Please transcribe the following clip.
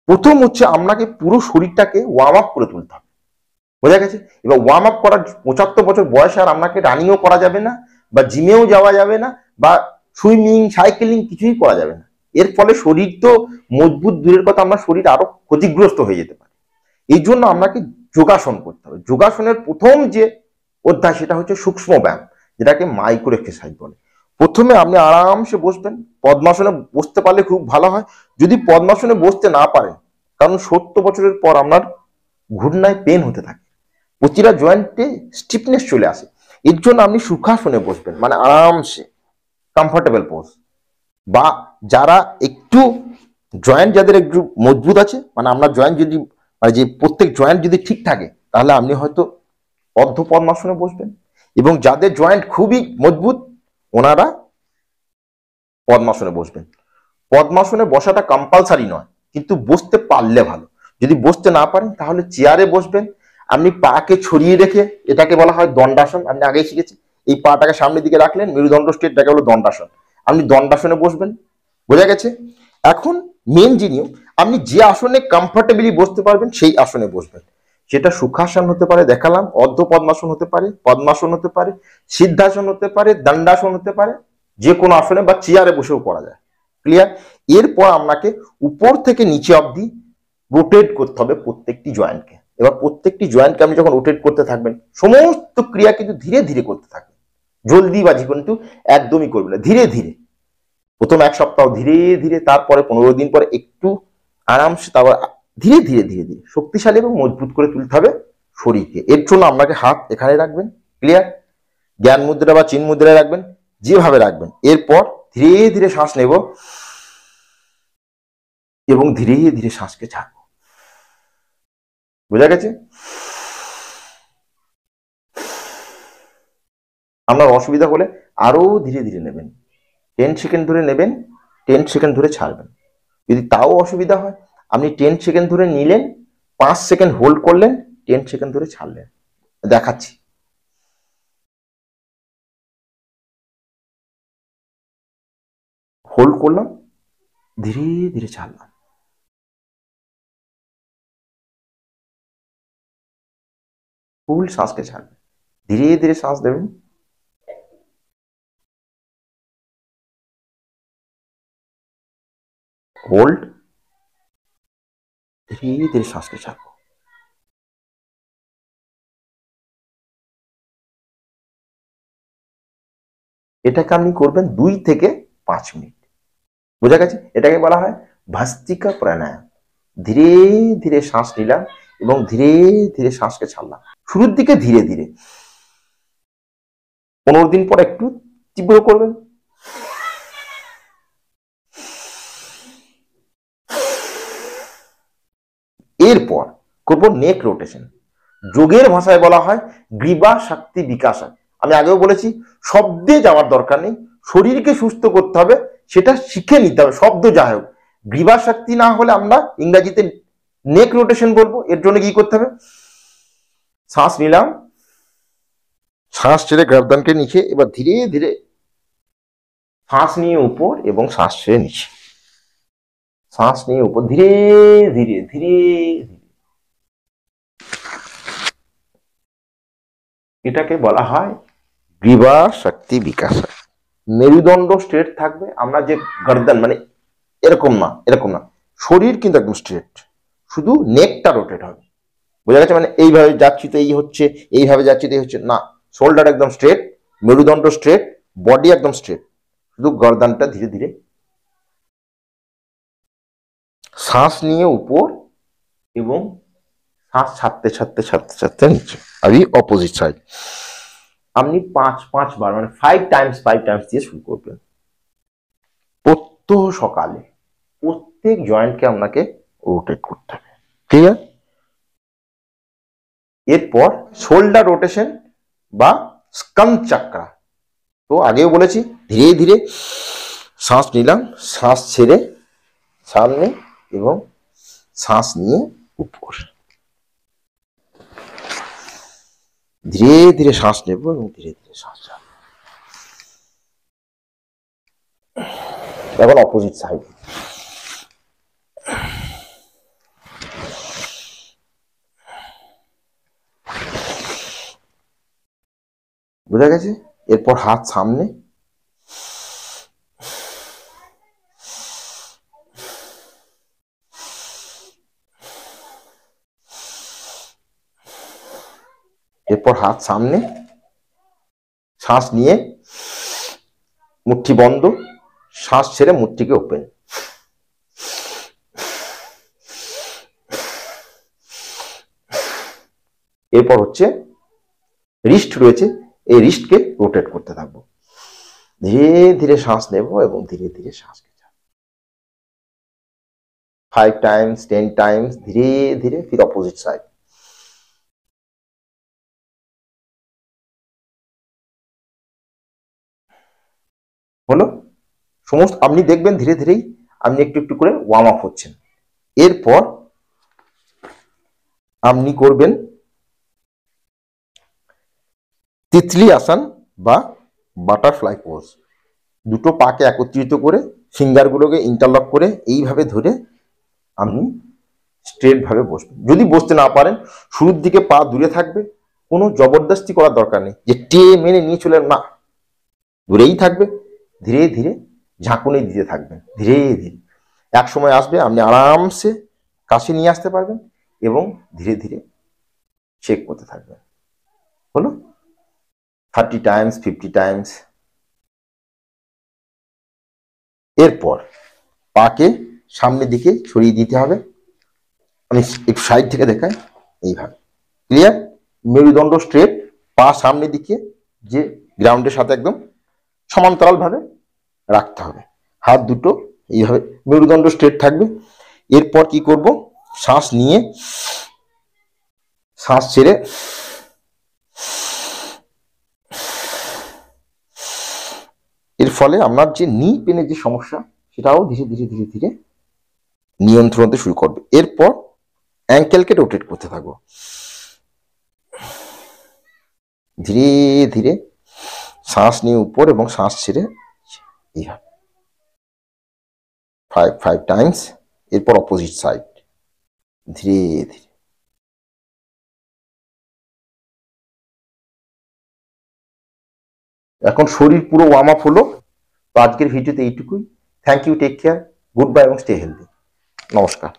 প্রথম হচ্ছে আপনাকে পুরো শরীরটাকে ওয়ার্ম আপ করে তুলতে হবে, বোঝা গেছে? এবার ওয়ার্ম আপ করার 75 বছর বয়সে আর আপনাকে রানিংও করা যাবে না, বা জিমেও যাওয়া যাবে না, বা সুইমিং সাইকেলিং কিছুই করা যাবে না। এর ফলে শরীর তো মজবুত দূরের কথা, আপনার শরীর আরো ক্ষতিগ্রস্ত হয়ে যেতে পারে। এই জন্য আপনাকে যোগাসন করতে হবে। যোগাসনের প্রথম যে অধ্যায় সেটা হচ্ছে সূক্ষ্ম ব্যায়াম, যেটাকে মাইক্রো এক্সারসাইজ বলে। প্রথমে আপনি আরামসে বসবেন, পদ্মাসনে বসতে পারলে খুব ভালো হয়। যদি পদ্মাসনে বসতে না পারেন, কারণ 70 বছরের পর আপনার ঘূর্ণায় পেন হতে থাকে, প্রতিটা জয়েন্টে স্টিফনেস চলে আসে। এর জন্য আপনি সুখাসনে বসবেন, মানে আরামসে কমফোর্টেবল পোজ। বা যারা একটু জয়েন্ট যাদের একটু মজবুত আছে, মানে আপনার জয়েন্ট যদি মানে যে প্রত্যেক জয়েন্ট যদি ঠিক থাকে, তাহলে আপনি হয়তো অর্ধ পদ্মাসনে বসবেন। এবং যাদের জয়েন্ট খুবই মজবুত, ওনারা পদ্মাসনে বসবেন। পদ্মাসনে বসাটা কম্পালসারি নয়, কিন্তু বসতে পারলে ভালো। যদি বসতে না পারেন তাহলে চেয়ারে বসবেন। আপনি পাকে ছড়িয়ে রেখে, এটাকে বলা হয় দণ্ডাসন, আপনি আগেই শিখেছেন। এই পাটাকে সামনের দিকে রাখলেন, মেরুদণ্ড স্ট্রেট, এটাকে হলো দণ্ডাসন। আপনি দণ্ডাসনে বসবেন, বোঝা গেছে? এখন মেন যে নিয়ম, আপনি যে আসনে কমফর্টেবলি বসতে পারবেন সেই আসনে বসবেন। সেটা সুখাসন হতে পারে, দেখালাম, অর্ধ পদ্মাসন হতে পারে, পদ্মাসন হতে পারে, সিদ্ধাসন হতে পারে, দণ্ডাসন হতে পারে, যে কোনো আসনে বা চেয়ারে বসেও করা যায়। ক্লিয়ার? এরপর আপনাকে উপর থেকে নিচে অবধি রোটেট করতে হবে প্রত্যেকটি জয়েন্টকে। এবার প্রত্যেকটি জয়েন্টকে আপনি যখন রোটেট করতে থাকবেন, সমস্ত ক্রিয়া কিন্তু ধীরে ধীরে করতে থাকবেন, জলদিবাজি কিন্তু একদমই করবেন না, ধীরে ধীরে। প্রথম 1 সপ্তাহ ধীরে ধীরে, তারপরে 15 দিন পরে একটু আরামসে, তারপর ধীরে ধীরে ধীরে ধীরে শক্তিশালী এবং মজবুত করে তুলতে হবে শরীরকে। এর জন্য আপনাকে হাত এখানে রাখবেন, ক্লিয়ার? জ্ঞান মুদ্রা বা চিন মুদ্রায় রাখবেন, যেভাবে রাখবেন। এরপর ধীরে ধীরে শ্বাস নেব এবং ধীরে ধীরে শ্বাসকে ছাড়বো, বোঝা গেছে? আপনার অসুবিধা হলে আরো ধীরে ধীরে নেবেন, 10 সেকেন্ড ধরে নেবেন, 10 সেকেন্ড ধরে ছাড়বেন। যদি তাও অসুবিধা হয়, আপনি 10 সেকেন্ড ধরে নিলেন, 5 সেকেন্ড হোল্ড করলেন, 10 সেকেন্ড ধরে ছাড়লেন। দেখাচ্ছি। হোল্ড করলাম, ধীরে ধীরে ছাড়লাম, ফুল শ্বাসকে ছাড়বেন, ধীরে ধীরে শ্বাস দেবেন, হোল্ড, ধীরে ধীরে শ্বাসকে ছাড়বো। এটাকে আপনি করবেন 2 থেকে 5 মিনিট, বোঝা গেছে? এটাকে বলা হয় ভাস্তিকা প্রাণায়াম। ধীরে ধীরে শ্বাস নিলাম এবং ধীরে ধীরে শ্বাসকে ছাড়লাম। শুরুর দিকে ধীরে ধীরে, 15 দিন পর একটু তীব্র করবেন। এরপর করব নেক রোটেশন। যোগের ভাষায় বলা হয় গ্রীবা শক্তি বিকাশন। আমি আগেও বলেছি, শব্দে যাওয়ার দরকার নেই, শরীরকে সুস্থ করতে হবে, সেটা শিখে নিতে হবে, শব্দ যাই হোক। গ্রীবা শক্তি না হলে আমরা ইংরাজিতে নেক রোটেশন বলবো। এর জন্য কি করতে হবে? শ্বাস নিলাম, শ্বাস ছেড়ে গর্দনকে নিচে, এবার ধীরে ধীরে শ্বাস নিয়ে উপর এবং শ্বাস ছেড়ে নিচে, শ্বাস নিয়ে উপর, ধীরে ধীরে ধীরে ধীরে। এটাকে বলা হয় গ্রীবা শক্তি বিকাশ। মেরুদণ্ড স্ট্রেট থাকবে, আমরা যে গর্দন মানে এরকম না, এরকম না, শরীর কিন্তু একদম স্ট্রেট, শুধু নেকটা রোটেট হবে, বোঝা গেছে? মানে এইভাবে যাচ্ছি তো এই হচ্ছে, এইভাবে যাচ্ছি তো এই হচ্ছে না। শোল্ডার একদম স্ট্রেট, মেরুদণ্ড স্ট্রেট, বডি একদম স্ট্রেট, শুধু গর্দানটা ধীরে ধীরে শ্বাস নিয়ে উপর এবং শ্বাস ছাড়তে ছাড়তে ছাড়তে ছাড়তে নিচে। আর এই অপোজিট সাইড আপনি 5 বার মানে 5 টাইমস দিয়ে শুরু করবেন প্রত্যহ সকালে। প্রত্যেক জয়েন্টকে আপনাকে রোটেট করতে হবে, ঠিক আছে? এরপর শোল্ডার রোটেশন বা স্কন্দ চাক্রা। তো আগেও বলেছি, ধীরে ধীরে শ্বাস নিলাম, শ্বাস ছেড়ে সামনে এবং শ্বাস নিয়ে উপর, ধীরে ধীরে শ্বাস নেব এবং ধীরে ধীরে শ্বাস ছাড়ব। এখন অপোজিট সাইড, বোঝা গেছে? এরপর হাত সামনে, এরপর হাত সামনে, শ্বাস নিয়ে মুট্ঠি বন্ধ, শ্বাস ছেড়ে মুট্ঠিকে ওপেন। এরপর হচ্ছে রিস্ট রয়েছে, এই রিস্টকে রোটেট করতে থাকবো। ধীরে ধীরে শ্বাস নেব এবং ধীরে ধীরে শ্বাস 5 টাইমস 10 টাইমস, ধীরে ধীরে, ফির অপোজিট সাইড। হলো সমস্ত। আপনি দেখবেন ধীরে ধীরেই আপনি একটু একটু করে ওয়ার্ম আপ হচ্ছেন। এরপর আপনি করবেন তিতলি আসন বা বাটারফ্লাই পোজ। দুটো পাকে একত্রিত করে ফিঙ্গারগুলোকে ইন্টারলক করে এইভাবে ধরে আপনি স্ট্রেট ভাবে বসবেন। যদি বসতে না পারেন, শুরুর দিকে পা দূরে থাকবে, কোনো জবরদস্তি করার দরকার নেই যে মেনে নিয়ে চলে, না, দূরেই থাকবে। ধীরে ধীরে ঝাঁকুনি দিতে থাকবেন, ধীরে ধীরে। এক সময় আসবে আপনি আরামসে কাছে নিয়ে আসতে পারবেন এবং ধীরে ধীরে চেক করতে থাকবেন। হলো 30 টাইমস 50 টাইমস। এরপর পাকে সামনের দিকে ছড়িয়ে দিতে হবে। আমি একটু সাইড থেকে দেখাই, এইভাবে। ক্লিয়ার? মেরুদণ্ড স্ট্রেট, পা সামনের দিকে, যে গ্রাউন্ডের সাথে একদম সমান্তরাল ভাবে রাখতে হবে। হাত দুটো এইভাবে মেরুদণ্ড স্ট্রেট থাকবে। এরপর কি করব, শ্বাস নিয়ে শ্বাস ছেড়ে এর ফলে আপনার যে নি পেনের যে সমস্যা, সেটাও ধীরে ধীরে ধীরে ধীরে নিয়ন্ত্রণ হতে শুরু করবে। এরপর অ্যাঙ্কেলকে রোটেট করতে থাকবো ধীরে ধীরে, শ্বাস নিয়ে উপর এবং শ্বাস ছেড়ে এইভাবে 5 টাইমস। এরপর অপোজিট সাইড, ধীরে ধীরে। এখন শরীর পুরো ওয়ার্ম আপ হলো। তো আজকের ভিডিওতে এইটুকুই। Thank you, take care, good bye এবং স্টে হেলদি। নমস্কার।